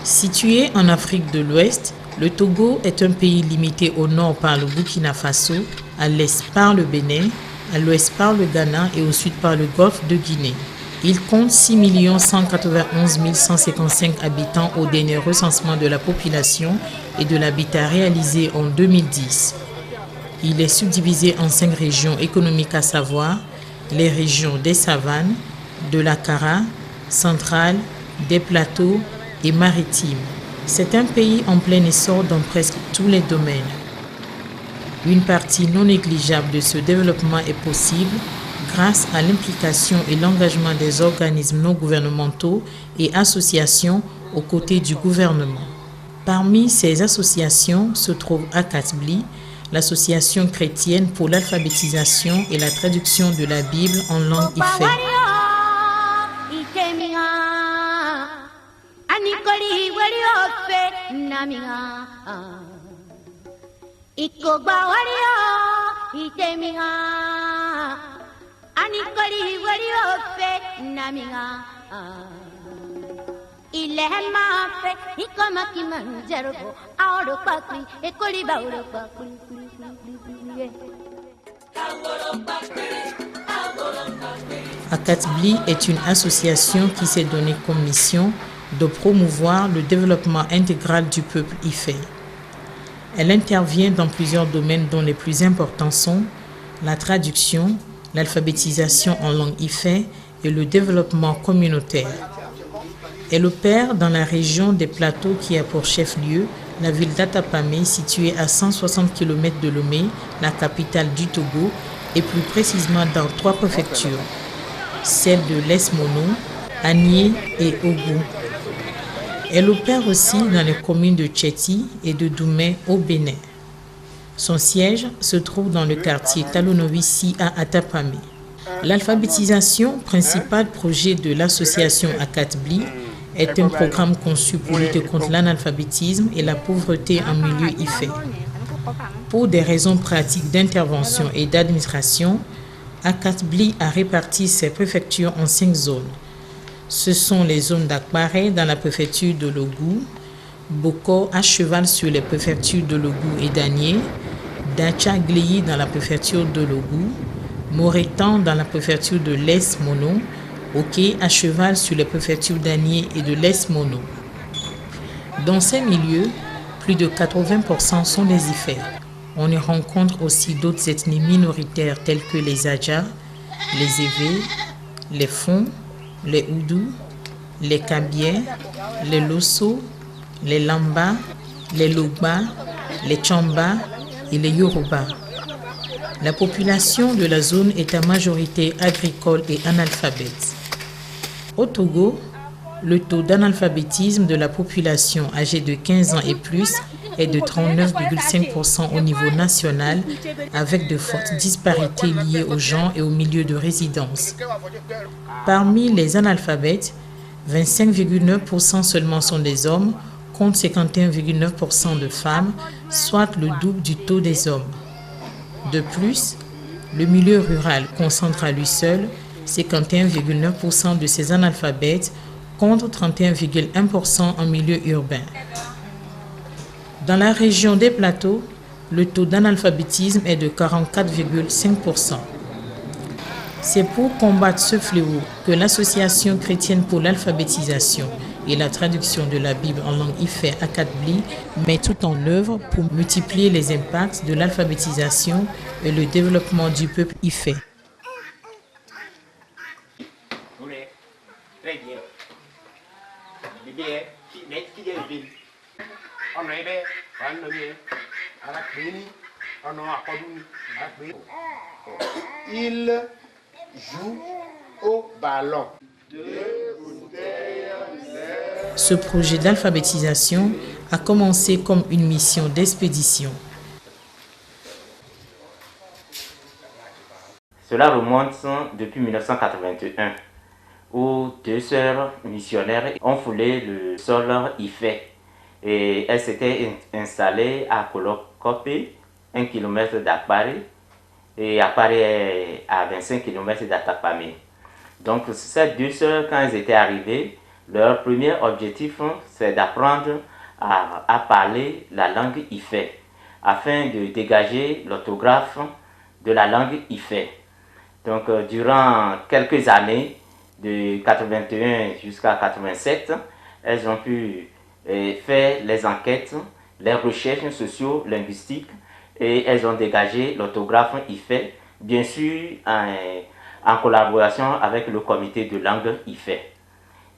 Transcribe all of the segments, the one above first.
Situé en Afrique de l'Ouest, le Togo est un pays limité au nord par le Burkina Faso, à l'est par le Bénin, à l'ouest par le Ghana et au sud par le golfe de Guinée. Il compte 6 191 155 habitants au dernier recensement de la population et de l'habitat réalisé en 2010. Il est subdivisé en 5 régions économiques, à savoir les régions des savanes, de la Kara, centrale, des plateaux et maritimes. C'est un pays en plein essor dans presque tous les domaines. Une partie non négligeable de ce développement est possible grâce à l'implication et l'engagement des organismes non gouvernementaux et associations aux côtés du gouvernement. Parmi ces associations se trouve Akatbli, l'association chrétienne pour l'alphabétisation et la traduction de la Bible en langue Ifé. Akatbli est une association qui s'est donnée comme mission de promouvoir le développement intégral du peuple Ifé. Elle intervient dans plusieurs domaines dont les plus importants sont la traduction, l'alphabétisation en langue Ifé et le développement communautaire. Elle opère dans la région des Plateaux qui a pour chef-lieu la ville d'Atapamé, située à 160 km de Lomé, la capitale du Togo, et plus précisément dans 3 préfectures, celles de l'Est-Mono, Agné et Ogun. Elle opère aussi dans les communes de Tchéti et de Doumé au Bénin. Son siège se trouve dans le quartier Talonovissi à Atapamé. L'alphabétisation, principal projet de l'association Akatbli, est un programme conçu pour lutter contre l'analphabétisme et la pauvreté en milieu Ifé. Pour des raisons pratiques d'intervention et d'administration, Akatbli a réparti ses préfectures en 5 zones. Ce sont les zones d'Akbaré dans la préfecture de Logou, Boko à cheval sur les préfectures de Logou et d'Agné, Dacha-Gléi dans la préfecture de Logou, Morétan dans la préfecture de l'Est-Mono, Ok à cheval sur les préfectures d'Agné et de l'Est-Mono. Dans ces milieux, plus de 80% sont des Ifés. On y rencontre aussi d'autres ethnies minoritaires telles que les Adja, les Évé, les Fon, les Oudou, les Kabiais, les Losso, les Lamba, les Logba, les Tchamba et les Yoruba. La population de la zone est à majorité agricole et analphabète. Au Togo, le taux d'analphabétisme de la population âgée de 15 ans et plus est de 39,5% au niveau national, avec de fortes disparités liées au genre et au milieu de résidence. Parmi les analphabètes, 25,9% seulement sont des hommes, contre 51,9% de femmes, soit le double du taux des hommes. De plus, le milieu rural concentre à lui seul 51,9% de ces analphabètes contre 31,1% en milieu urbain. Dans la région des Plateaux, le taux d'analphabétisme est de 44,5%. C'est pour combattre ce fléau que l'Association chrétienne pour l'alphabétisation et la traduction de la Bible en langue Ifé Akatbli met tout en œuvre pour multiplier les impacts de l'alphabétisation et le développement du peuple Ifé. Il joue au ballon. Ce projet d'alphabétisation a commencé comme une mission d'expédition. Cela remonte depuis 1981, où 2 sœurs missionnaires ont foulé le sol Ifé. Et elles s'étaient installées à Kolokopé, 1 km d'Akbaré, et Akbaré est à 25 km d'Atapamé. Donc ces 2 sœurs, quand elles étaient arrivées, Leur premier objectif, c'est d'apprendre à parler la langue Ifè, afin de dégager l'orthographe de la langue Ifè. Donc, durant quelques années, de 81 jusqu'à 87, elles ont pu faire les enquêtes, les recherches socio-linguistiques, et elles ont dégagé l'orthographe Ifè, bien sûr en collaboration avec le comité de langue Ifè.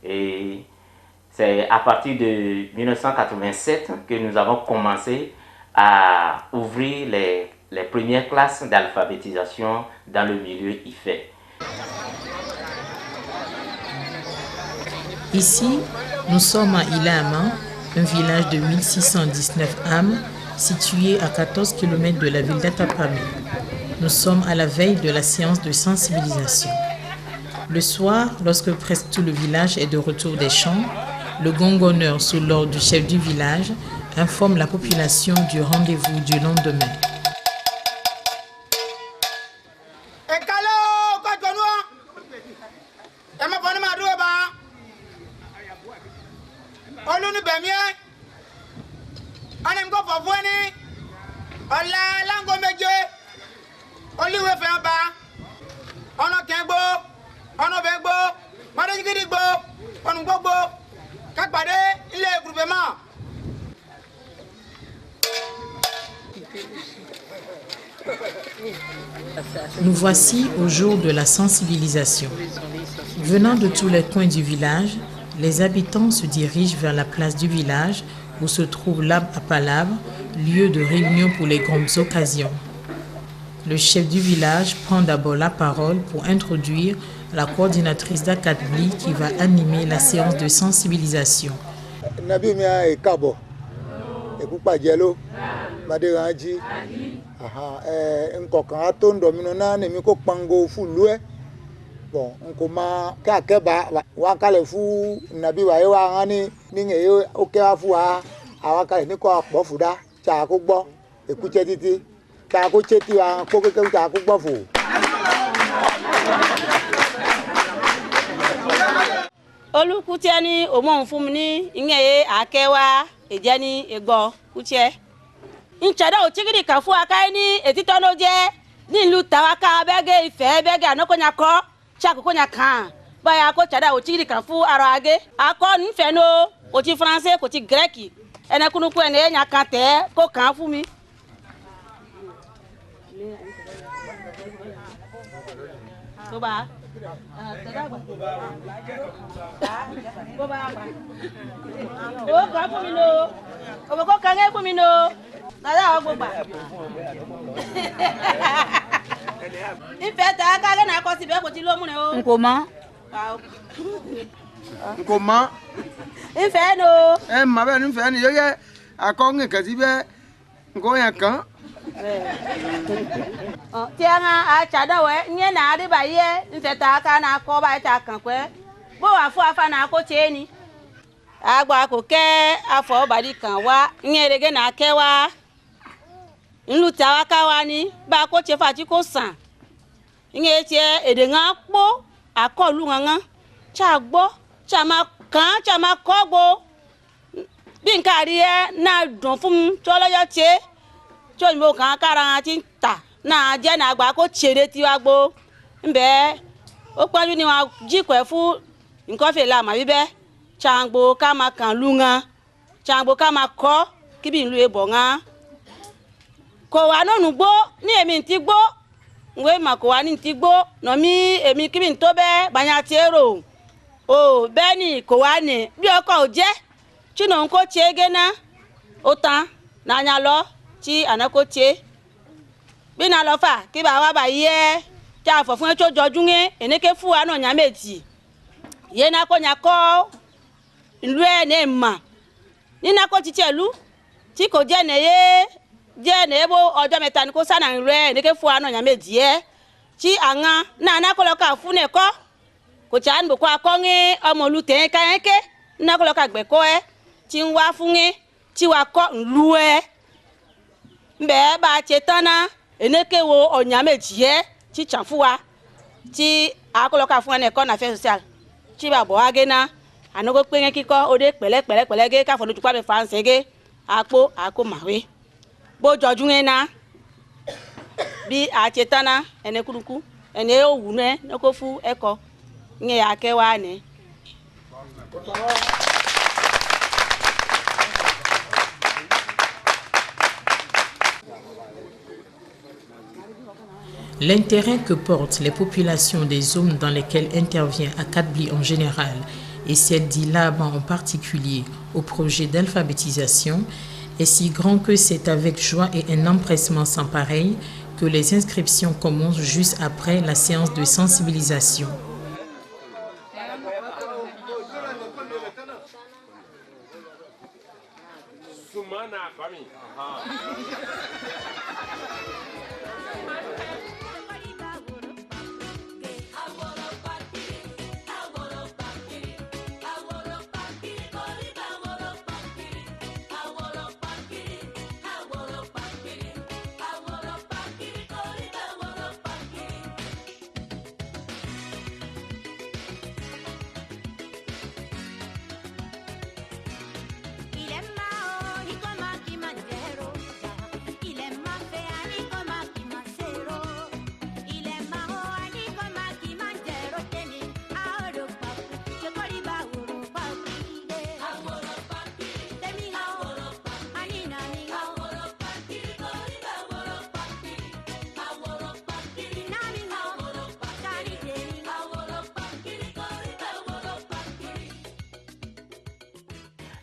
Et c'est à partir de 1987 que nous avons commencé à ouvrir les premières classes d'alphabétisation dans le milieu Ifè. Ici, nous sommes à Ilama, un village de 1619 âmes situé à 14 km de la ville d'Atapamé. Nous sommes à la veille de la séance de sensibilisation. Le soir, lorsque presque tout le village est de retour des champs, le gongonneur sous l'ordre du chef du village informe la population du rendez-vous du lendemain. Nous voici au jour de la sensibilisation. Venant de tous les coins du village, les habitants se dirigent vers la place du village où se trouve l'arbre à palabre, lieu de réunion pour les grandes occasions. Le chef du village prend d'abord la parole pour introduire la coordinatrice d'Akatbli qui va animer la séance de sensibilisation. Bon, nkoma kakeba wakale fu nabi wa ewa ngani ninge yo okewa fu awakale niko akpofuda cha ko gbo ekuche titi cha ko cheti wa ko ke cha ko gbo fu olukutiani omo nfumni ingeye akewa ejani egbo kuche nchada ochigiri kafu akaini etitono je ni lu tawaka bege ife bege anokonya ko chakoko nya kan baya ko chada ochiri kan fu arage ako nfe no oti français ko ti grec ene kunu ko ene nya kan te ko kan fu mi to ba ko ba o kan fu mi no o ko kan e fu mi no nada o gba Ifeta kale na ko sibe ko ti lo mu ne o. Nkoma. nkoma Ife no. ma be nfe ni yo ye akonge kasi be ngo ya kan Ti anga a chada we nye na ri ba ye ifeta ka na ko ba ta kan kwe. Bo wa fu afa na ko che ni. Agba ko ke afo ba di kan wa nye rege na ke wa. Nlu tawa ka wa ni ba ko che fa ti ko san. Nye che edenga po akolu nganga cha gbo cha ma kan cha ma ko gbo bi nka ri e na dun fun to lo yo che to mo kan kara ti ta na je na gba ko chere ti wa gbo nbe o paju ni wa ji ko fu nkan fe la ma bi be cha gbo ka ma kan lunga cha gbo ka ma ko ki bi nlu e bo nga ko wa no nu gbo ni emi ti gbo nwe makowa ni ti gbo no mi emi kibi to be banya ti ero o beni ko wa ni bi oko o je chino nko chege na o tan na anya lo ti anako che bi na lo fa ki ba wa ba ye ta fo fun echo jojun eneke fu wa no nya meji ye na ko nya ko nlu e ne ma ni na ko ti chelu ti ko je ne ye je ne bo ojo meta ni ko sana nre ne ke fu ano nya meji e ti anga na ko lo ka fu ne ko cha nbo ko akonge omo lu te kan ke na ko lo ka gbe ko e ti nwa fun e ti wa ko nlu e mbe ba che tana eneke wo onya meji e ti cha fu wa ti akolo ka fu ne ko na fe social ti ba bo age na Anogo pengen kiko ode pẹ̀lẹ́ ge ka folu tukwa be fanse ge ako mawe. Bo jojun na bi a chetana ene kuruku ene owu ne ko fu eko nye ya ke wa ne. L'intérêt que portent les populations des zones dans lesquelles intervient Akatbli en général et celle d'Ilaba en particulier au projet d'alphabétisation est si grand que c'est avec joie et un empressement sans pareil que les inscriptions commencent juste après la séance de sensibilisation.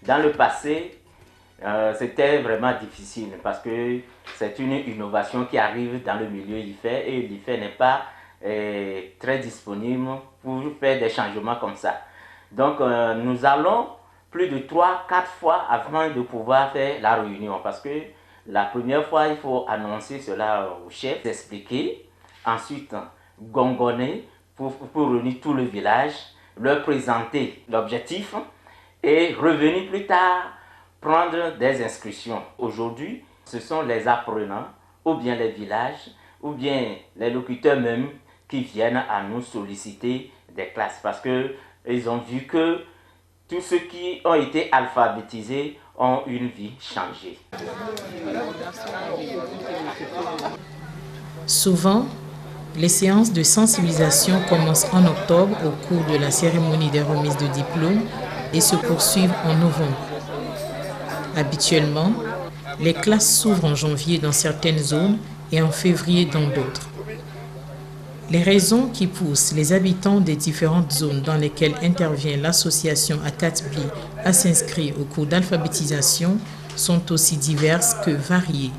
Dans le passé, c'était vraiment difficile parce que c'est une innovation qui arrive dans le milieu IFE et l'IFE n'est pas très disponible pour faire des changements comme ça. Donc nous allons plus de 3-4 fois avant de pouvoir faire la réunion parce que la première fois il faut annoncer cela au chef, expliquer, ensuite gongonner pour réunir tout le village, leur présenter l'objectif et revenir plus tard prendre des inscriptions. Aujourd'hui, ce sont les apprenants, ou bien les villages, ou bien les locuteurs même qui viennent à nous solliciter des classes parce qu'ils ont vu que tous ceux qui ont été alphabétisés ont une vie changée. Souvent, les séances de sensibilisation commencent en octobre au cours de la cérémonie des remises de diplômes et se poursuivent en novembre. Habituellement, les classes s'ouvrent en janvier dans certaines zones et en février dans d'autres. Les raisons qui poussent les habitants des différentes zones dans lesquelles intervient l'association Akatbli à s'inscrire au cours d'alphabétisation sont aussi diverses que variées.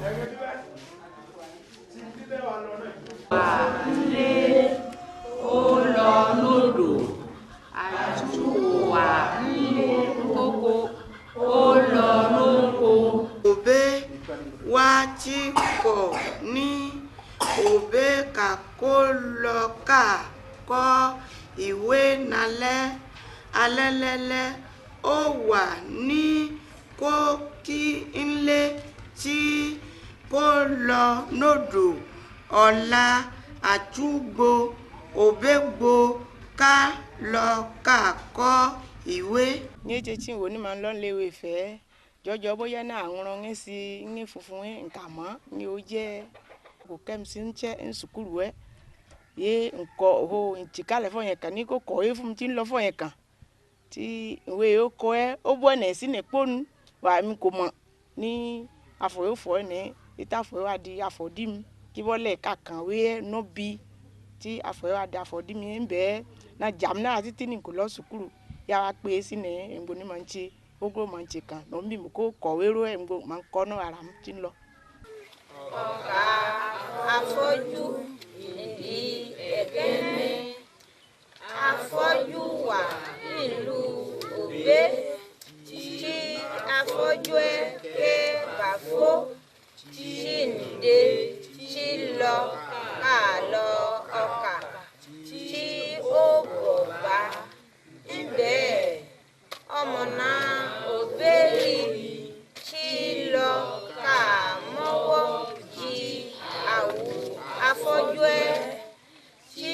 Ìwé nalẹ́ alẹ́lẹ́lẹ́ ó wà ní kókí ńlé tí kò lọ nódò ọ̀la àtúgbò òbẹ́gbò ká lọ kàkọ́ ìwé. Ní ètí wo ni màá lọ léwé fẹ́ jọjọ bóyá náà àwọn ọ̀rọ̀ sí ní funfun nǹkan mọ́ ní ó jẹ́ kò kẹ́mi sí ń jẹ́ ń sùkúrù ẹ̀. Ye nko ho ntikale fo yen kan ni ko ko e fun tin lo fo yen kan ti we o ko e o bo na si ne ponu wa mi ko mo ni afo yo fo ni ita fo wa di afodim ki bo le ka kan we no bi ti afo wa di afodim nbe na jam na ati tin ko lo sukuru ya wa pe si ne engbo ni manchi ogro manchi kan no mi mo ko we ro engbo man ko no ara mi tin lo oka afoju ìdí ẹ̀kẹ́ni afọ́jú wà nílùú òbé tí afọ́jú ẹ̀ ké bàfó tí ǹdé tí lọ àlọ́ ọkà tí ó bọ̀ bá ńbẹ́ ọmọ náà òbé rí tí lọ kà mọ́wọ́ jí àwù afọ́jú ẹ̀ tí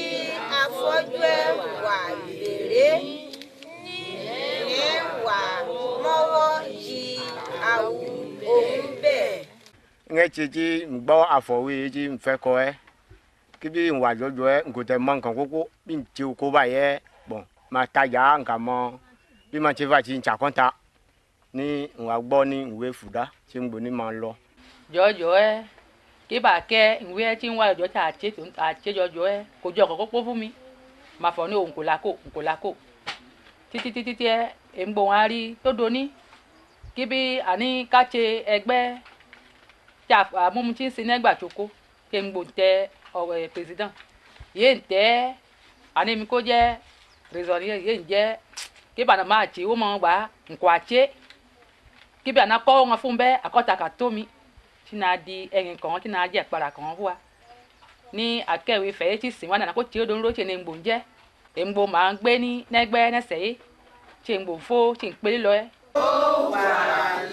afọ́jú ẹ̀ wà lérè ní que tu m'as affoui, tu me fais quoi? Qui dit on va jouer, on côté manque en coco, bin tu au bon, ma taille en gamin, bin ma tu vas tu n'as ni on va bonner ou fouda, tu me bonnes malo. Jojo ki ba ke nwe ti nwa jo ta che jojo ko jo ko po fún mi ma fo ni onkolako títí e ngbo wan ri to do ni ki bi ani ka che egbe ja amumu ti sin negba choko ke ngbo te president ye nte ani mi ko je trésorier ye nje ki ba na ma che wo mo gba nko ache ki bi ana ko won fún be akota ka to mi tí na di ẹ̀yìn kan tí na jẹ́ ìpara kan wá ní akẹ́wé fẹ̀yẹ́ tí sìn wá nàná kó tí ó dóńdó tí ní gbò ń jẹ́ èǹgbò máa ń gbé ní nẹ́gbẹ́ nẹ́sẹ̀ yìí tí èǹgbò fó tí ń pélé lọ ẹ́. ó wà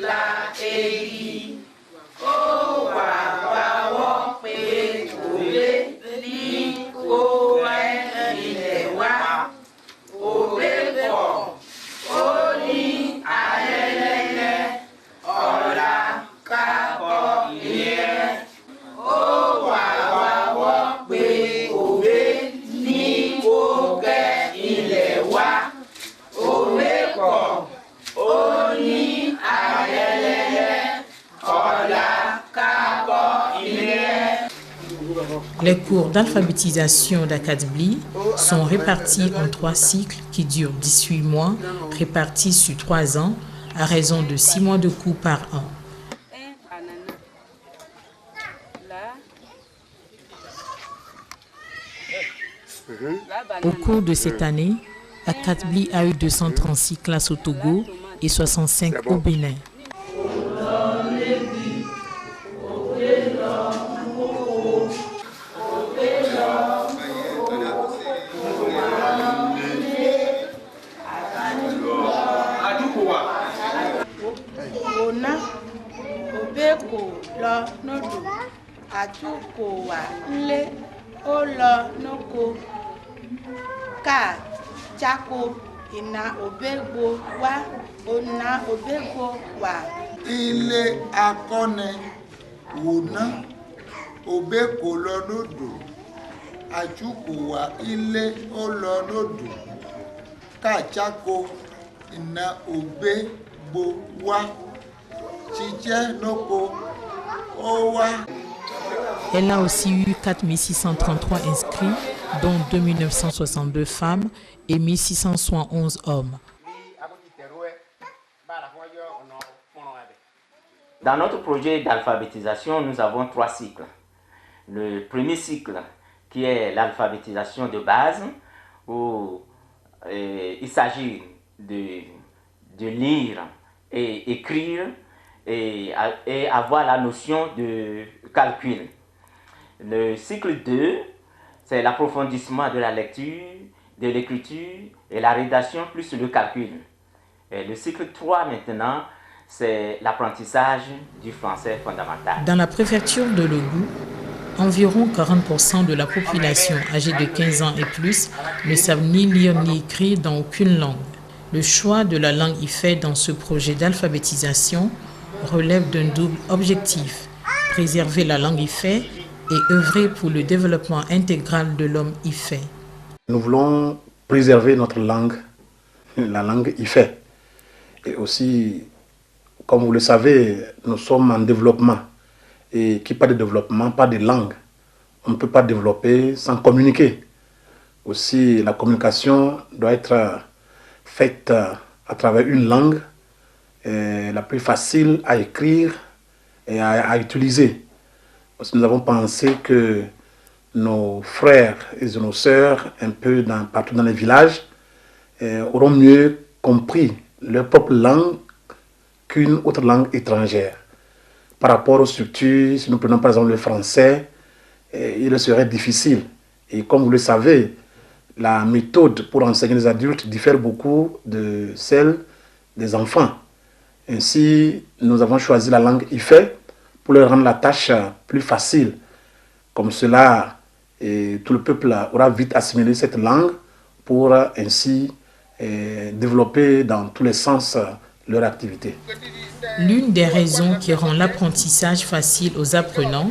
lá èyí ó wà wáwọ́ pé òwe ní kó ẹ ilẹ̀ wá òwe pọ̀ ó ní ayẹyẹ ọ̀la kábọ̀. Les cours d'alphabétisation d'Akatbli sont répartis en 3 cycles qui durent 18 mois, répartis sur 3 ans, à raison de 6 mois de cours par an. Au cours de cette année, Akatbli a eu 236 classes au Togo et 65 au Bénin. Obeko lo nodo atuko wa nle o lo noko ka chako ina obegbo wa ona obegbo wa ilé akọni wòná obeko lọ lódò àjùkò wá ilé ó lọ lódò káàjáko iná obegbo wá jíjẹ lóko ó wá. Elle a aussi eu 4633 inscrits, dont 2962 femmes et 1671 hommes. Dans notre projet d'alphabétisation, nous avons 3 cycles. Le premier cycle, qui est l'alphabétisation de base, où il s'agit de lire et écrire et avoir la notion de calcul. Le cycle 2, c'est l'approfondissement de la lecture, de l'écriture et la rédaction plus le calcul. Et le cycle 3 maintenant, c'est l'apprentissage du français fondamental. Dans la préfecture de Logou, environ 40% de la population âgée de 15 ans et plus ne savent ni lire ni écrire dans aucune langue. Le choix de la langue IFE dans ce projet d'alphabétisation relève d'un double objectif: préserver la langue IFE et œuvrer pour le développement intégral de l'homme IFE. Nous voulons préserver notre langue, la langue IFE. Et aussi, comme vous le savez, nous sommes en développement. Et qui parle de développement, pas de langue. On ne peut pas développer sans communiquer. Aussi, la communication doit être faite à travers une langue la plus facile à écrire et à utiliser. Aussi, nous avons pensé que nos frères et nos sœurs, un peu partout dans les villages, auront mieux compris leur propre langue qu'une autre langue étrangère. Par rapport aux structures, si nous prenons par exemple le français, il serait difficile. Et comme vous le savez, la méthode pour enseigner les adultes diffère beaucoup de celle des enfants. Ainsi, nous avons choisi la langue IFE pour leur rendre la tâche plus facile. Comme cela, tout le peuple aura vite assimilé cette langue pour ainsi développer dans tous les sens leur activité. L'une des raisons qui rend l'apprentissage facile aux apprenants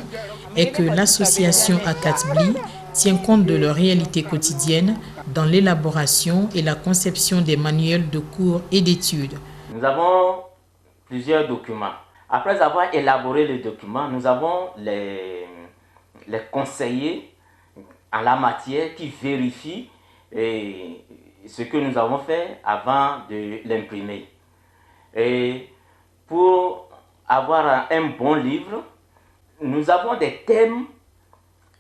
est que l'association Akatbli tient compte de leur réalité quotidienne dans l'élaboration et la conception des manuels de cours et d'études. Nous avons plusieurs documents. Après avoir élaboré les documents, nous avons les conseillers en la matière qui vérifient ce que nous avons fait avant de l'imprimer. Et pour avoir un bon livre, nous avons des thèmes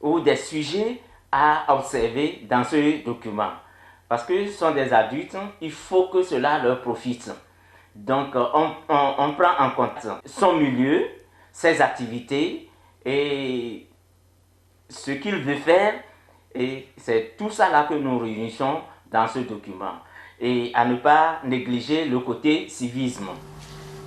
ou des sujets à observer dans ce document. Parce que ce sont des adultes, il faut que cela leur profite. Donc on prend en compte son milieu, ses activités et ce qu'il veut faire. Et c'est tout ça là que nous réunissons dans ce document. Et à ne pas négliger le côté civisme.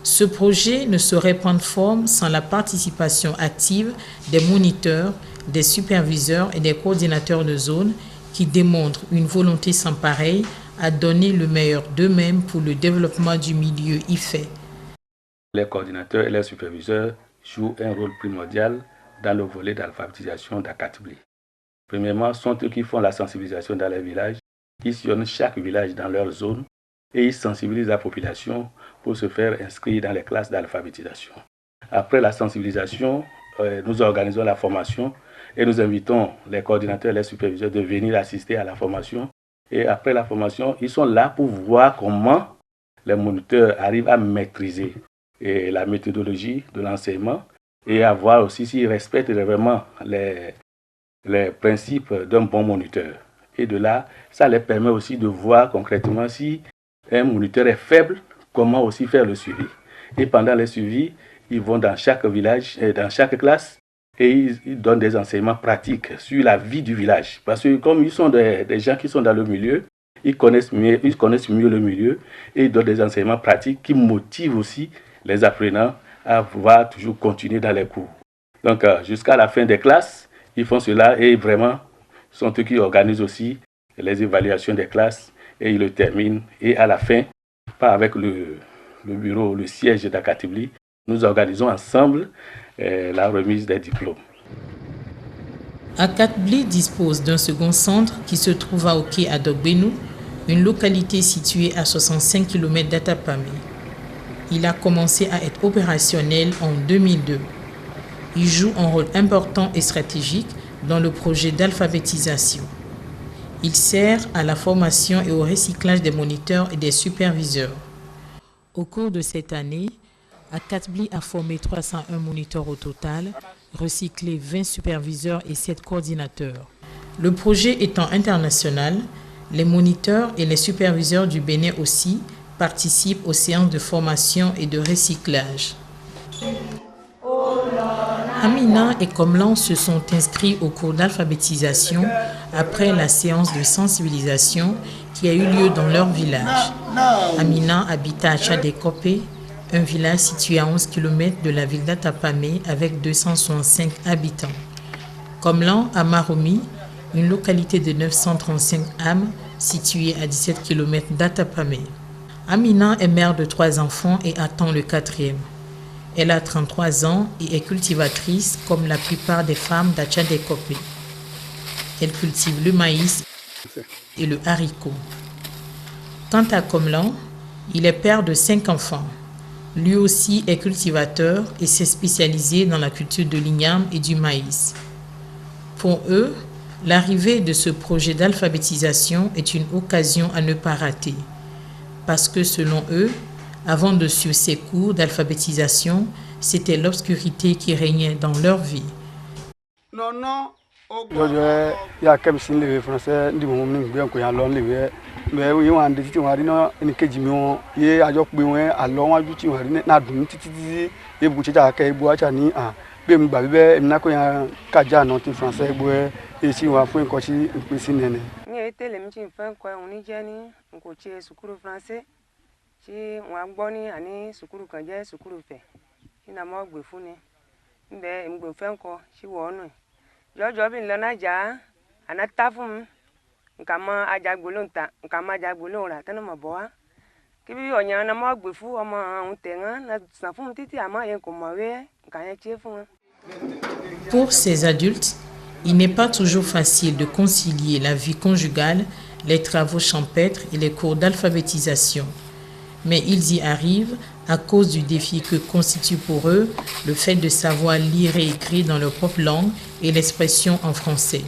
Ce projet ne saurait prendre forme sans la participation active des moniteurs, des superviseurs et des coordinateurs de zone qui démontrent une volonté sans pareille à donner le meilleur d'eux-mêmes pour le développement du milieu IFE. Les coordinateurs et les superviseurs jouent un rôle primordial dans le volet d'alphabétisation d'Akatbli. Premièrement, sont eux qui font la sensibilisation dans les villages. Ils sillonnent chaque village dans leur zone et ils sensibilisent la population pour se faire inscrire dans les classes d'alphabétisation. Après la sensibilisation, nous organisons la formation et nous invitons les coordinateurs et les superviseurs de venir assister à la formation. Et après la formation, ils sont là pour voir comment les moniteurs arrivent à maîtriser la méthodologie de l'enseignement et à voir aussi s'ils respectent vraiment les principes d'un bon moniteur. Et de là, ça les permet aussi de voir concrètement si un moniteur est faible, comment aussi faire le suivi. Et pendant les suivis, ils vont dans chaque village, dans chaque classe, et ils donnent des enseignements pratiques sur la vie du village. Parce que comme ils sont des gens qui sont dans le milieu, ils connaissent mieux le milieu, et ils donnent des enseignements pratiques qui motivent aussi les apprenants à pouvoir toujours continuer dans les cours. Donc jusqu'à la fin des classes, ils font cela et vraiment sont eux qui organisent aussi les évaluations des classes et ils le terminent. Et à la fin, pas avec le bureau, le siège d'Akatbli, nous organisons ensemble la remise des diplômes. Akatbli dispose d'un second centre qui se trouve à Oké à Dogbenu, une localité située à 65 km d'Atapamé. Il a commencé à être opérationnel en 2002. Il joue un rôle important et stratégique dans le projet d'alphabétisation. Il sert à la formation et au recyclage des moniteurs et des superviseurs. Au cours de cette année, Akatbli a formé 301 moniteurs au total, recyclé 20 superviseurs et 7 coordinateurs. Le projet étant international, les moniteurs et les superviseurs du Bénin aussi participent aux séances de formation et de recyclage. Amina et Komlan se sont inscrits au cours d'alphabétisation après la séance de sensibilisation qui a eu lieu dans leur village. Amina habite à Tchadekopé, un village situé à 11 km de la ville d'Atapamé avec 265 habitants. Komlan à Maromi, une localité de 935 âmes située à 17 km d'Atapamé. Amina est mère de 3 enfants et attend le 4e. Elle a 33 ans et est cultivatrice comme la plupart des femmes d'Atchadekopé. Elle cultive le maïs et le haricot. Quant à Komlan, il est père de 5 enfants. Lui aussi est cultivateur et s'est spécialisé dans la culture de l'igname et du maïs. Pour eux, l'arrivée de ce projet d'alphabétisation est une occasion à ne pas rater. Parce que selon eux, avant de suivre ces cours d'alphabétisation, c'était l'obscurité qui régnait dans leur vie. tí wọn gbọ́ ní àní sùkúrù kan jẹ́ sùkúrù fẹ̀ tí nà mọ́ gbè fún ni ńbẹ ńgbè fẹ́ ńkọ sí wọ́n nù jọjọ bí nlọ náà jà àná tá fún mi nǹkan mọ ajagbo ló ń ta nǹkan mọ ajagbo ló ń rà tẹ́nu mọ̀ bọ́ wá kibi onya na mo gbe fu omo un tenga na san fun titi ama yen ko mo we kan yen che fun. Pour ces adultes, il n'est pas toujours facile de concilier la vie conjugale, les travaux champêtres et les cours d'alphabétisation. Mais ils y arrivent à cause du défi que constitue pour eux le fait de savoir lire et écrire dans leur propre langue et l'expression en français.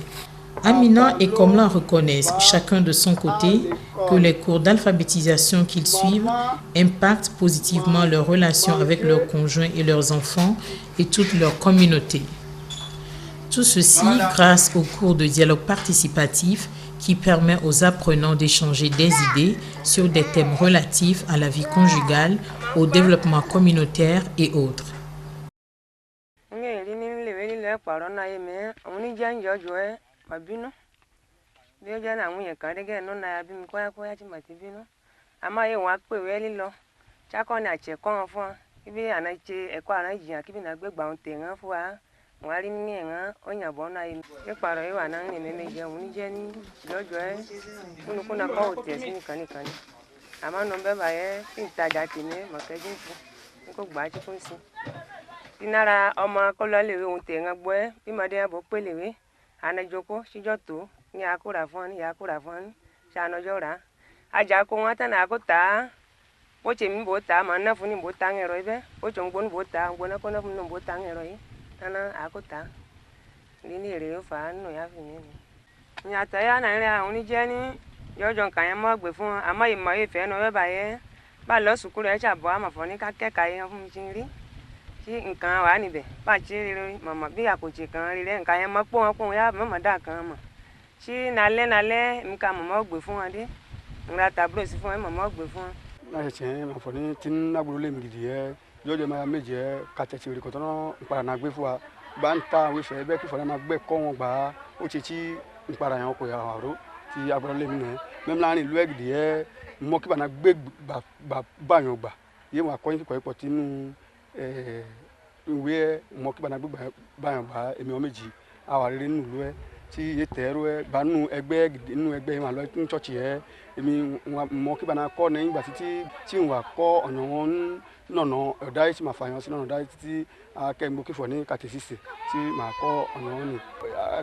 Amina et Komla reconnaissent chacun de son côté que les cours d'alphabétisation qu'ils suivent impactent positivement leurs relations avec leurs conjoints et leurs enfants et toute leur communauté. Tout ceci grâce aux cours de dialogue participatif qui permet aux apprenants d'échanger des idées sur des thèmes relatifs à la vie conjugale, au développement communautaire et autres. Wali nyenga onya bona yin e paro e wana ni meme je uni je ni jojo e kunu kuna ko te sin kani ama no be ba ye tinta ja tini mo ke jin fu ko gba ti kun si tinara ọmọ ko lo lewe un te nga gbo e bi ma de bo pe lewe ana joko si joto ni akura fun ni akura fun sha no jora aja ko wata na ko ta bo che mi bo ta ma na fu ni bo ta ngero ibe bo chong bon bo ta ngona ko na fu no bo ta ngero yi ana akota lini ere fa no ya fi ni nya ta ya na re àwọn ni je ni jojo kan yan mo gbe fún àmọ́ ìmọ̀ ife no be ba ye ba lọ sukuru e cha bo ama fo ni ka keka yan fún mi tin ri ti nǹkan wà níbẹ̀ ba chi ri mama bí àkójì kan ri re nǹkan yan mo pon ya mama da kan mo si nale nǹkan mo gbe fún wọn de nra tablo si fún mama gbe fún na che ma fo ni tin na gburu le mi gidi e jojo ma meje ka te ti ri ko tono npa na gbe fún wa ba nta we fe be ki fo na gbe ko won gba o che ti npa ra yan ko ya ro ti agboro le mi ne même la ni lu e gidi e mo ki ba na gbe ba yan gba ye wa ko yin ko ipo ti nu ìwé mo ki ba na gbe ba yan gba èmi o meji awa rere nu lu e ti ye tero e ba nu ẹgbẹ́ gidi nu ẹgbẹ́ ma lo ni church e èmi mo ki ba na ko ni ngba ti wa ko ọ̀nà won nono dai ti ma fa yan si nono dai ti ke mo ki fo ni catechist ti ma ko ọ̀nà won ni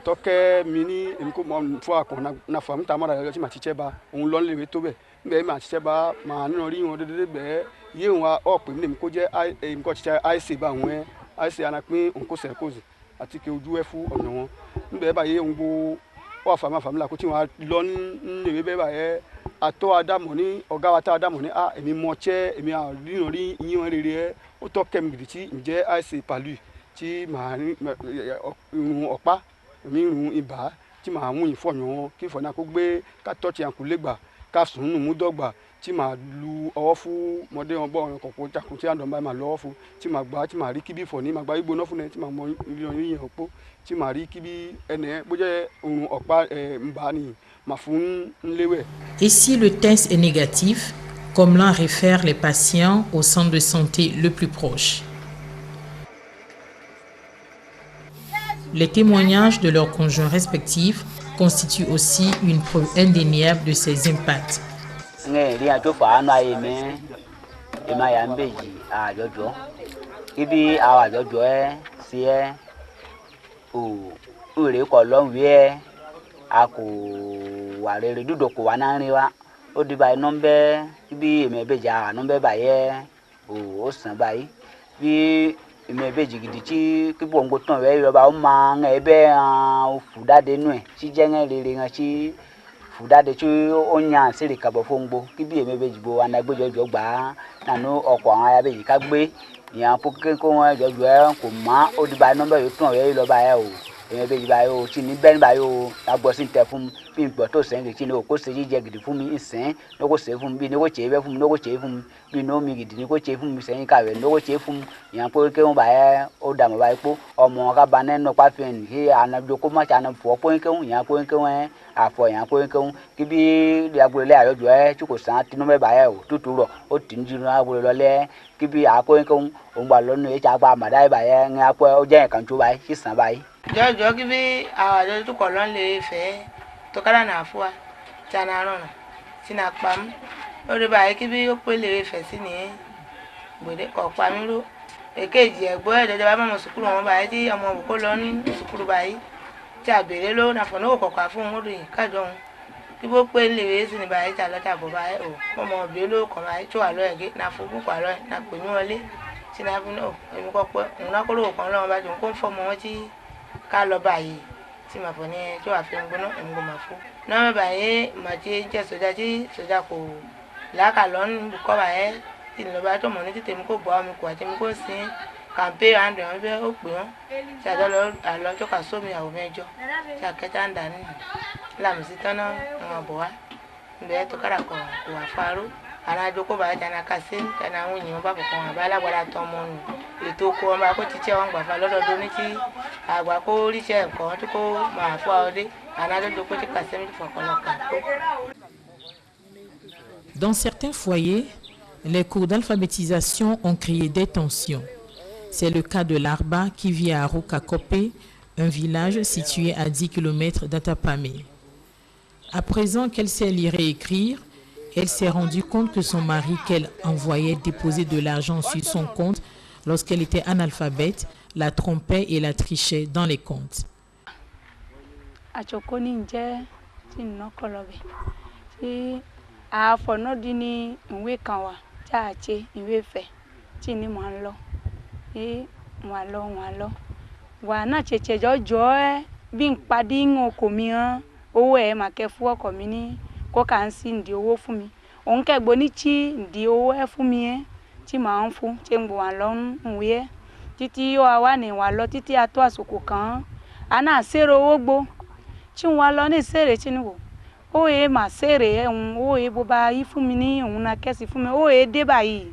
to ke mi ni èmi ko mo fo akon na fa mi ta mo da ti ma chiche ba ohun lo lewe to be nbe ma chiche ba ma nínú rí wọn dédé be ye wa o pe mi ko je èmi ko chiche IC ba won IC ana pin on ko se kozi àti ke ojú ẹ fún ọ̀nà wọn nbe ba ye ngbo wa fa ma famila ko ti wa lo lewe be ba ye ato adamo ni ọ̀gá wa ta adamo ni èmi mo che èmi a nínú rí yin won rere o to kem gidi ti nje IC palu ti ma run ọ̀pá mi run ibà tí ma mú yin foyan ki fo na ko gbe ka touch an ku legba ka sun nu mu dogba tí ma lu ọwọ́ fún mọdé won bo ko ko takun tí andon ba ma lo fún tí ma gba tí ma rí kibi fo ni ma gba igbo na fún ne tí ma mo yin opo tí ma rí kibi ene bo je ohun ọ̀pá mba ni ma fún nlewe. Et si le test est négatif, comme l'en réfèrent les patients au centre de santé le plus proche. Les témoignages de leurs conjoints respectifs constituent aussi une preuve indéniable de ces impacts. Ime beji gidi chi ki bongo ton we yo ba o ma ebe fudade nu e chi jenge rere ngan chi fudade chi o nya siri ka bo fongbo ki bi eme beji bo ana gbe jojo gba na nu oko an aya beji ka gbe yan po ke ko won jojo e ko ma o di ba number yo ton we lo ba e o eme beji ba yo chi ni ben ba yo agbo sin te fun bi gbo to sen chi ni o ko se jije gidi fun mi nsin no ko se fun bi ni ko che be fun no ko che fun bi no mi gidi ni ko che fun mi sen ka we no ko che fun yan po ke won ba e o da mo ba ipo ọmọ ka ba ne no pa fin ki anajo ko ma cha na fo po ke won yan po ke won afọ yan po ke won ki bi di agbo le ayojo e ti ko san ti no me ba e o tuturo o tin ji no agbo lo le ki bi a po ke won o gba lo nu e cha gba ma dai ba e n apo o je kan tu ba si san ba yi jojo ki bi awa to ko lon le fe to kala na afuwa ta na ron ti na pam ó rí báyìí kí bí ó pé lè fẹ̀ sí ní gbèdé kọ̀ pa mí ró èkejì ẹ̀gbọ́n ẹ̀dẹ̀dẹ̀ bá mọ̀ sùkúrù wọn báyìí tí ọmọ òkú lọ ní sùkúrù báyìí tí a béèrè ló nàfọ̀ náà kọ̀ọ̀kan fún òun ròyìn kájọ òun kí bó pé lè sí ní báyìí tí a lọ́jà bọ̀ báyìí ò ọmọ òbí ló kàn báyìí tó wà lọ́yẹ̀ gé nàfọ̀ òkú pàrọ̀ ẹ̀ nà pè mí wọlé tí nàá fi náà èmi kọ́ pé òun náà kó lóò kan lọ́wọ́ bá jù kó ń fọmọ wọn tí ká lọ báyìí tí màá fọ ní tí wàá fi ń gbóná èmi kò máa fún. náà báyìí màá ti jẹ́ sójà tí sójà kò làákà lọ́nù kọ́ báyìí tí ìlọba tó mọ̀ ní títẹ̀ mi kò gbọ́ mi kò àti mi kò sin kàmpé àndùn wọn bẹ́ẹ̀ ó pè wọ́n tí àlọ́jọ́ kà sómi àwọ̀ mẹ́jọ tí àkẹ́tà ń dà nínú lámìsí tọ́nà wọn bọ̀ wá ibẹ̀ tó kára kọ̀ kò wà faró àwọn àjọkọ̀ báyìí tí a náà kà sí tí a náà ń yìn wọn bá bọ̀ kọ́ wọn àbá alágbára tọ́ ọmọ nù ètò oko wọn bá kó tíṣẹ́ wọn gbàfà lọ́dọọdún ní tí àgbà kó ríṣẹ́ ẹ̀kọ́ wọn tó kó máa fọ́ ọdẹ àwọn àjọkọ̀ tí kà sí mi fọ̀kànlọ́kàn kó. Dans certains foyers, les cours d'alphabétisation ont créé des tensions. C'est le cas de Larba qui vit à Arukakope, un village situé à 10 km d'Atapamé. À présent qu'elle sait lire et écrire, elle s'est rendue compte que son mari qu'elle envoyait déposer de l'argent sur son compte lorsqu'elle était analphabète, la trompait et la trichait dans les comptes. Àfọ̀nọ́dínní ìwé kan wà tí a ṣe ìwé fẹ̀ tí ní màá lọ wọn lọ wà náà ṣẹ̀ṣẹ̀ jọjọ́ ẹ bí n padì ń ọkọ̀ mi hàn owó ẹ̀ mà kẹ́ fún ọkọ̀ mi ní kó kà ń sí ǹdí owó fún mi òun kẹ́gbó ní tí ǹdí owó ẹ̀ fún mi ẹ́ tí màá ń fún tí ń gbò wà lọ ń wí ẹ́ títí ó wà ní wà lọ títí a tó àsìkò kan á náà ṣèrè owó gbó tí ń wà lọ ní ṣèrè tí ń wò ó yẹ mà ṣèrè ẹ̀hún ó yẹ bó bá yí fún mi ní òun náà kẹ́sì fún mi ó yẹ dé báyìí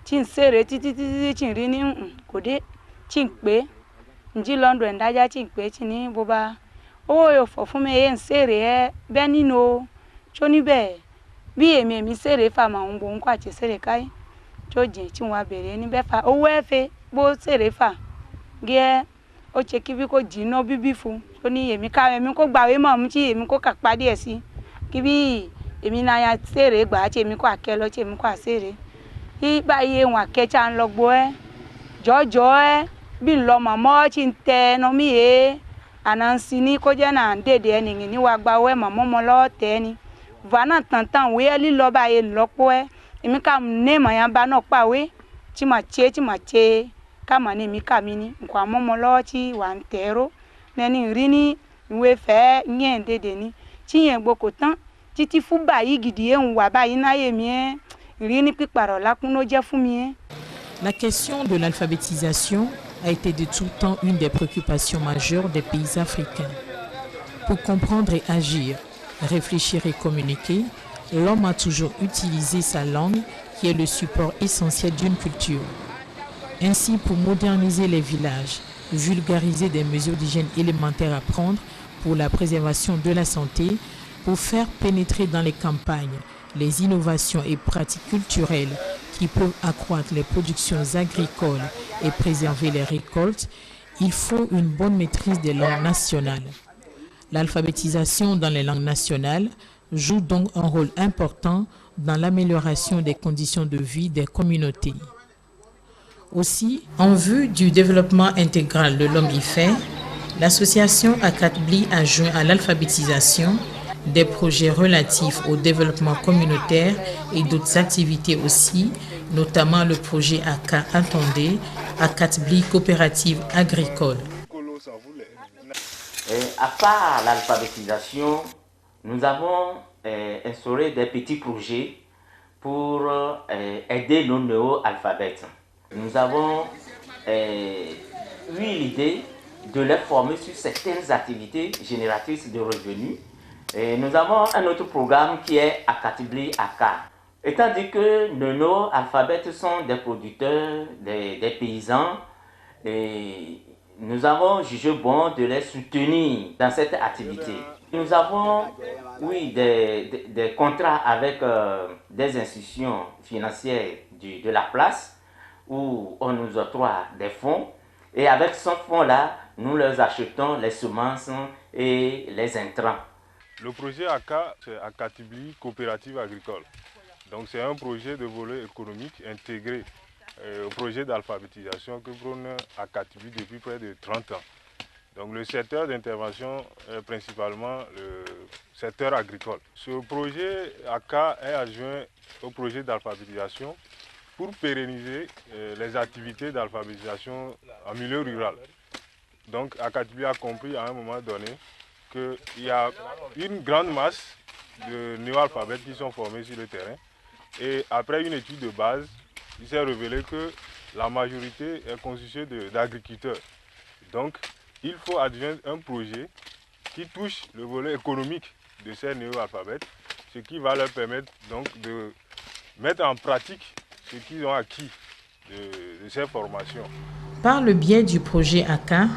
tí ń ṣèrè títí tí ń rí ní kò dé tí ń pé ǹjí lọ́ndọ̀ ẹ̀ńdájá tí ń pé tí ní bó bá ó yẹ fọ̀ fún mi yẹ ń ṣèrè ẹ bẹ́ẹ̀ nínú o tó níbẹ̀ bí èmi ṣèrè fà mà ń bò ń kó àti ṣèrè káyé tó jẹ́ tí wọ́n á bèrè níbẹ̀ fà owó ẹ̀ fẹ́ bó ṣèrè fà gẹ́ ó ṣe kí bí kò jìnnà bíbí fún tó ní èmi kó gbàwé mọ̀ mú tí èmi kó kà pàdé ẹ̀ sí kibi èmi náà ya ṣèrè gbà tí èmi kó àkẹ́ lọ tí èmi kó àṣèrè yí báyìí wọn àkẹ́ tí a ń lọ gbọ́ ẹ́ jọ́jọ́ ẹ́ bí ń lọ màmọ́ tí ń tẹ ẹnu mi yé àná ń sin ní kó jẹ́ náà ń dèdè ẹni ní wàá gba ọ́ ẹ́ màmọ́ mọ́ lọ́wọ́ tẹ́ ẹni vana tàntàn wé ẹ́ lílọ́ báyìí lọ́pọ̀ ẹ́ èmi ká ní màyà bá náà pàwé tí mà ṣe ká mà ní èmi ká mi ní nǹkan àmọ́mọ́ lọ́wọ́ tí wà ń tẹ̀rọ lẹ́ni rí ní ìwé fẹ́ yẹn dèdè ní tí yẹn gboko tán títí fún báyìí gidi ẹ̀ ń wà báyìí náyè mi ẹ́ rí ní píparọ̀ lákún ló jẹ́ fún mi ẹ́. La question de l'alphabétisation a été de tout temps une des préoccupations majeures des pays africains. Pour comprendre et agir, réfléchir et communiquer, l'homme a toujours utilisé sa langue qui est le support essentiel d'une culture. Ainsi, pour moderniser les villages, vulgariser des mesures d'hygiène élémentaires à prendre pour la préservation de la santé, pour faire pénétrer dans les campagnes les innovations et pratiques culturelles qui peuvent accroître les productions agricoles et préserver les récoltes, il faut une bonne maîtrise des langues nationales. L'alphabétisation dans les langues nationales joue donc un rôle important dans l'amélioration des conditions de vie des communautés. Aussi, en vue du développement intégral de l'homme IFE, l'association Akatbli a joint à l'alphabétisation des projets relatifs au développement communautaire et d'autres activités aussi, notamment le projet Aka Attendé, Akatbli Coopérative Agricole. À part l'alphabétisation, nous avons instauré des petits projets pour aider nos néo-alphabètes. Nous avons eu l'idée de les former sur certaines activités génératrices de revenus. Et nous avons un autre programme qui est Akatbli Aka. Étant dit que nos alphabètes sont des producteurs, des paysans, et nous avons jugé bon de les soutenir dans cette activité. Nous avons, oui, des contrats avec des institutions financières de la place où on nous octroie des fonds. Et avec ce fonds-là, nous leur achetons les semences et les intrants. Le projet ACA, c'est Akatbli Coopérative Agricole. Donc c'est un projet de volet économique intégré au projet d'alphabétisation que prône Akatibli depuis près de 30 ans. Donc le secteur d'intervention est principalement le secteur agricole. Ce projet ACA est adjoint au projet d'alphabétisation pour pérenniser les activités d'alphabétisation en milieu rural. Donc Akatibli a compris à un moment donné qu'il y a une grande masse de néo-alphabètes qui sont formés sur le terrain. Et après une étude de base, il s'est révélé que la majorité est constituée d'agriculteurs. Donc il faut adjoindre un projet qui touche le volet économique de ces néo-alphabètes, ce qui va leur permettre donc de mettre en pratique ce qu'ils ont acquis de ces formations. Par le biais du projet ACA,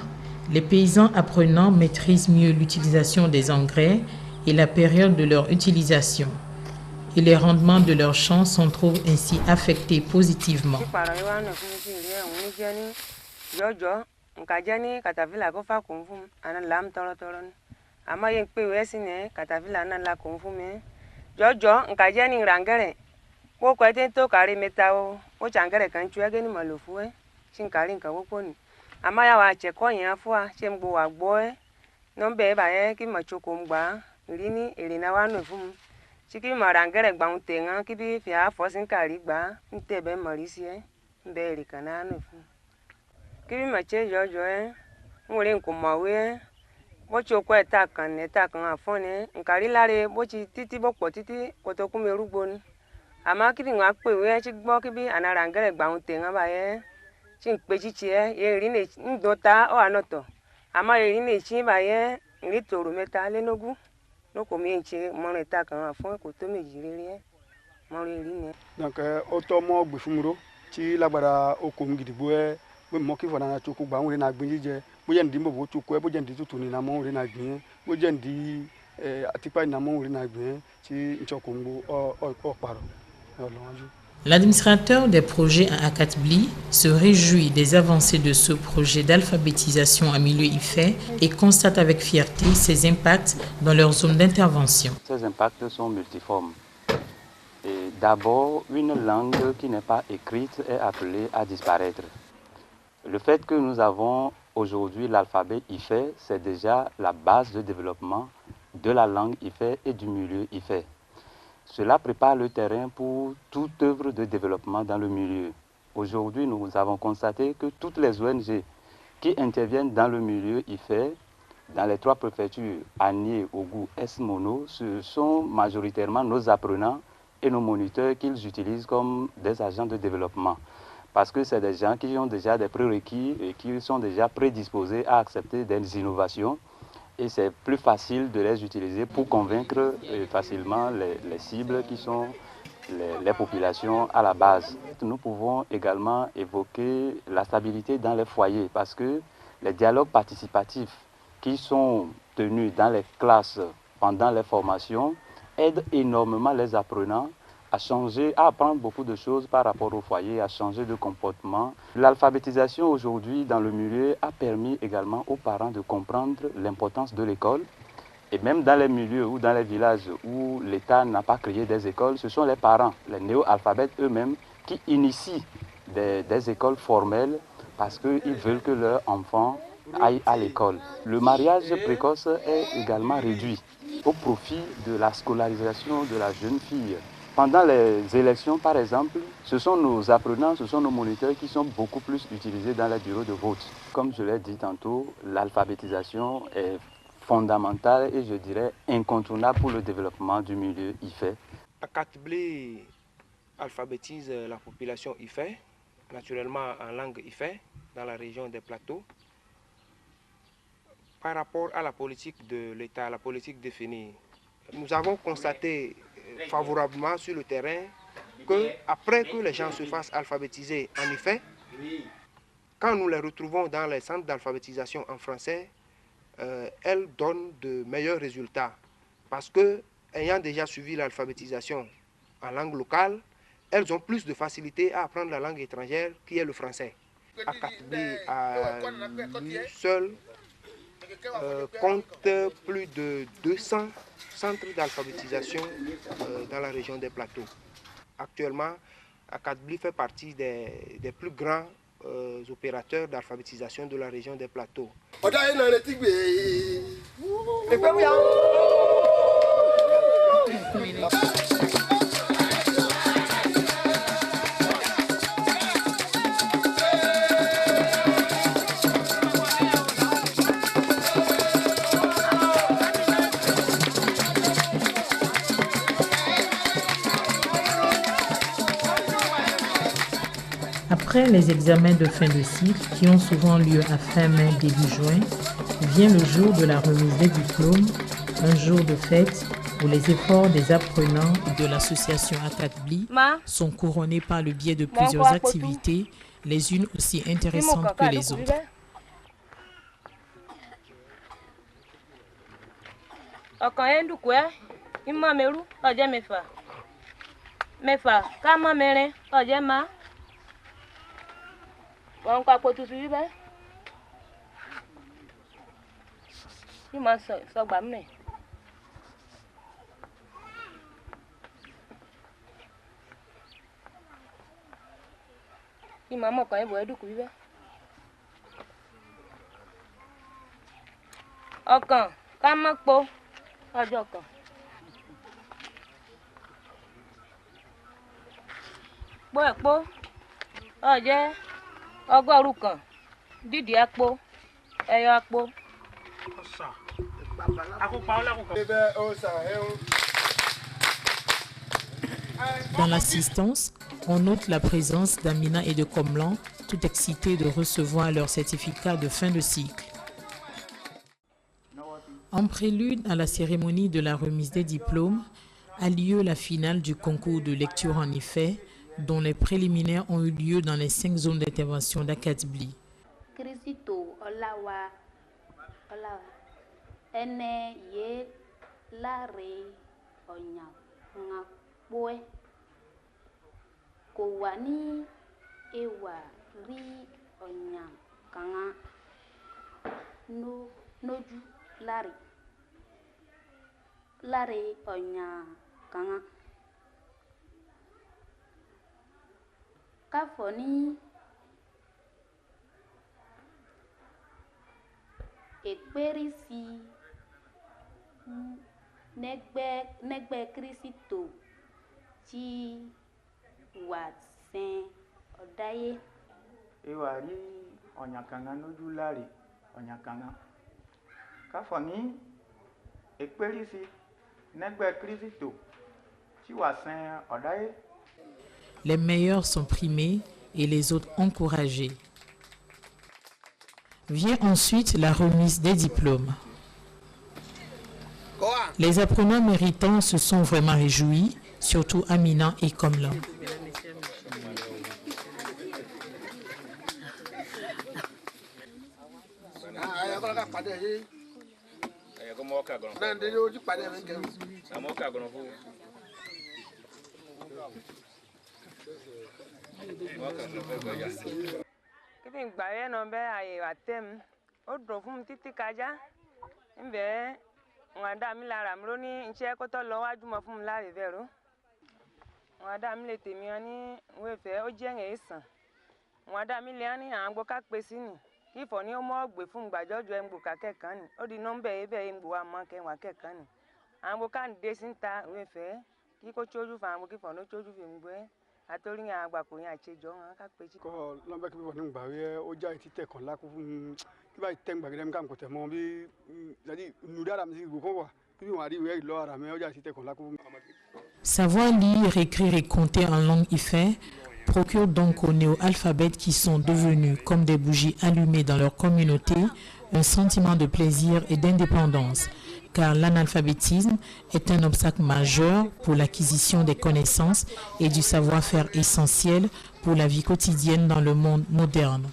les paysans apprenants maîtrisent mieux l'utilisation des engrais et la période de leur utilisation. Et les rendements de leurs champs sont trouvent ainsi affectés positivement. Nkajani katavila kofa kumfum anan lam tolotolon ama yen pe wesine katavila nan la kumfume jojo nkajani rangere ko kwete to kari metao o changere kan chuege ni malofue chinkari nka woponi ama ya wa che konya fua chemgbo wa gboe no be ba ye ki machoko mgba rini elina wa no fum chiki marangere gba untenga ki bi fia fosin kari gba ntebe marisie mbe rikana no fum kibi mache jojo ngure nkumawe bocho kwa takan afone nkari lare bochi titi bokpo titi kotokume rugbon ama kibi ngwa pewe chi gbo kibi anarangere gba untenga ba ye chi npechichi ye ri ne ndota o anoto ama ye ri ne chi ba ye ri toru meta lenogu no komi nche mo re takan afon ko to meji rere mo ri ne donc otomo gbefumuro chi lagbara okom gidigbo mo ki fona chuku gba won na gbin jije bo je ndi mo chuku bo je ndi tutu ni na mo won na gbin bo je ndi atipa ni na mo won na gbin ti nchokumbo o paro olonju. L'administrateur des projets à Akatibli se réjouit des avancées de ce projet d'alphabétisation en milieu IFE et constate avec fierté ses impacts dans leur zone d'intervention. Ces impacts sont multiformes. D'abord, une langue qui n'est pas écrite est appelée à disparaître. Le fait que nous avons aujourd'hui l'alphabet IFE, c'est déjà la base de développement de la langue IFE et du milieu IFE. Cela prépare le terrain pour toute œuvre de développement dans le milieu. Aujourd'hui, nous avons constaté que toutes les ONG qui interviennent dans le milieu IFE, dans les 3 préfectures, Agné, Ogou, Esmono, ce sont majoritairement nos apprenants et nos moniteurs qu'ils utilisent comme des agents de développement. Parce que c'est des gens qui ont déjà des prérequis et qui sont déjà prédisposés à accepter des innovations. Et c'est plus facile de les utiliser pour convaincre facilement les cibles qui sont les populations à la base. Nous pouvons également évoquer la stabilité dans les foyers parce que les dialogues participatifs qui sont tenus dans les classes pendant les formations aident énormément les apprenants à changer, à apprendre beaucoup de choses par rapport au foyer, à changer de comportement. L'alphabétisation aujourd'hui dans le milieu a permis également aux parents de comprendre l'importance de l'école. Et même dans les milieux ou dans les villages où l'État n'a pas créé des écoles, ce sont les parents, les néo-alphabètes eux-mêmes, qui initient des écoles formelles parce qu'ils veulent que leurs enfants aillent à l'école. Le mariage précoce est également réduit au profit de la scolarisation de la jeune fille. Pendant les élections, par exemple, ce sont nos apprenants, ce sont nos moniteurs qui sont beaucoup plus utilisés dans les bureaux de vote. Comme je l'ai dit tantôt, l'alphabétisation est fondamentale et je dirais incontournable pour le développement du milieu IFE. Akatibli alphabétise la population IFE, naturellement en langue IFE, dans la région des plateaux. Par rapport à la politique de l'État, la politique définie, nous avons constaté favorablement sur le terrain que après que les gens se fassent alphabétiser en IFE, quand nous les retrouvons dans les centres d'alphabétisation en français, elles donnent de meilleurs résultats parce que, ayant déjà suivi l'alphabétisation en langue locale, elles ont plus de facilité à apprendre la langue étrangère qui est le français. Akatibli à lui seul compte plus de 200 centres d'alphabétisation dans la région des plateaux. actuellement, Akatbli fait partie des plus grands opérateurs d'alphabétisation de la région des plateaux. Après les examens de fin de cycle qui ont souvent lieu à fin mai, début juin, vient le jour de la remise des diplômes, un jour de fête où les efforts des apprenants de l'association Akatbli sont couronnés par le biais de plusieurs activités, les unes aussi intéressantes que les autres. Wọn kọ àpò tuntun yìí bẹ́ẹ̀ yìí máa sọgbà mí. Yìí máa mọ̀ kàn yín bọ̀ ẹ́ dùkú yìí bẹ́ẹ̀. Ọkàn ká mọ́ po ọjọ́ kan. Po ẹ̀ po ọ̀jẹ́. Ọgọ́rùn kan dídì àpò ẹyọ àpò. Dans l'assistance, on note la présence d'Amina et de Komlan, tout excités de recevoir leur certificat de fin de cycle. En prélude à la cérémonie de la remise des diplômes, a lieu la finale du concours de lecture en IFE, dont les préliminaires ont eu lieu dans les 5 zones d'intervention d'Akatbli. Chrisito Olawa ene ye lare onya ngakwe kowani ewa ri onya kanga no noju lare onya kanga Kafoni ekperisi negbe Kristo ti wa sen odaye. Ewa ri onyakanga noju lare onyakanga. Kafoni ekperisi negbe Kristo ti wa sen odaye. Les meilleurs sont primés et les autres encouragés. Vient ensuite la remise des diplômes. Les apprenants méritants se sont vraiment réjouis, surtout Amina et Komlan. Kibi ngba ye no be aye atem o dro fún títí kaja nbe ngada mi lára mi ro ni nse ko to lọ wájú mo fún mi láre vero ngada mi le tèmi ani we fe o je nge isan ngada mi le ani an gbo ka pe si ni ifo ni o mo gbe fún gbajojo en gbo ka kekan ni o di number e be en gbo wa mo ke wa kekan ni an gbo kan de sinta we fe ki ko choju fa mo ki fo no choju fi ngbo atori yan agba ko yan achejo han ka pe ti ko lombe ki bo ni ngba we o ja ti te kan la ko fún ki ba te ngba gele kam ko te mo bi jadi nudara mi go ko wa ki wa ri we lo ara me o ja ti te kan la ko fún. Savoir lire, écrire et compter en langue IFE procure donc aux néo-alphabètes qui sont devenus comme des bougies allumées dans leur communauté un sentiment de plaisir et d'indépendance, car l'analphabétisme est un obstacle majeur pour l'acquisition des connaissances et du savoir-faire essentiel pour la vie quotidienne dans le monde moderne.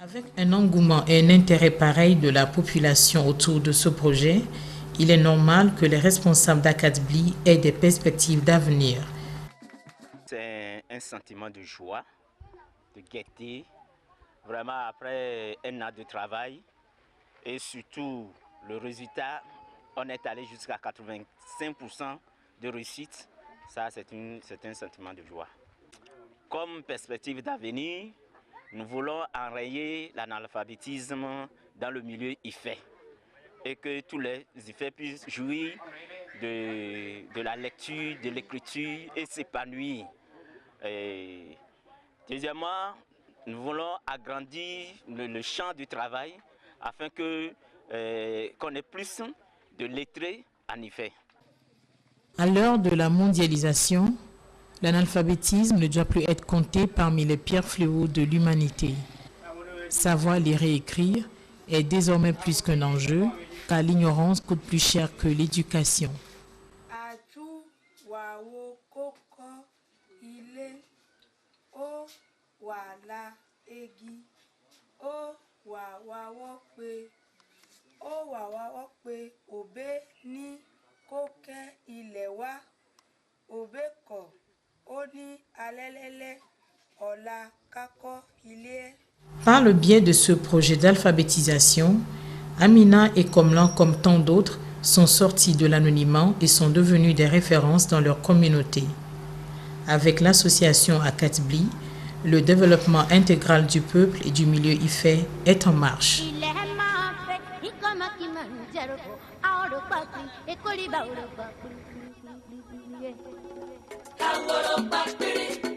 Avec un engouement et un intérêt pareil de la population autour de ce projet, il est normal que les responsables d'Akatbli aient des perspectives d'avenir. C'est un sentiment de joie, de gaieté, vraiment après un an de travail et surtout le résultat, on est allé jusqu'à 85% de réussite. Ça, c'est un sentiment de joie. Comme perspective d'avenir, nous voulons enrayer l'analphabétisme dans le milieu IFE et que tous les IFE puissent jouir de la lecture, de l'écriture et s'épanouir. Deuxièmement, nous voulons agrandir le champ du travail afin qu'on ait plus de lettrés en IFE. À l'heure de la mondialisation, l'analphabétisme ne doit plus être compté parmi les pires fléaux de l'humanité. Savoir lire et écrire est désormais plus qu'un enjeu, car l'ignorance coûte plus cher que l'éducation. Par le biais de ce projet d'alphabétisation, Amina et Komlan, comme tant d'autres, sont sortis de l'anonymat et sont devenus des références dans leur communauté. Avec l'association Akatbli, le développement intégral du peuple et du milieu IFE est en marche. Kangoro bakpiri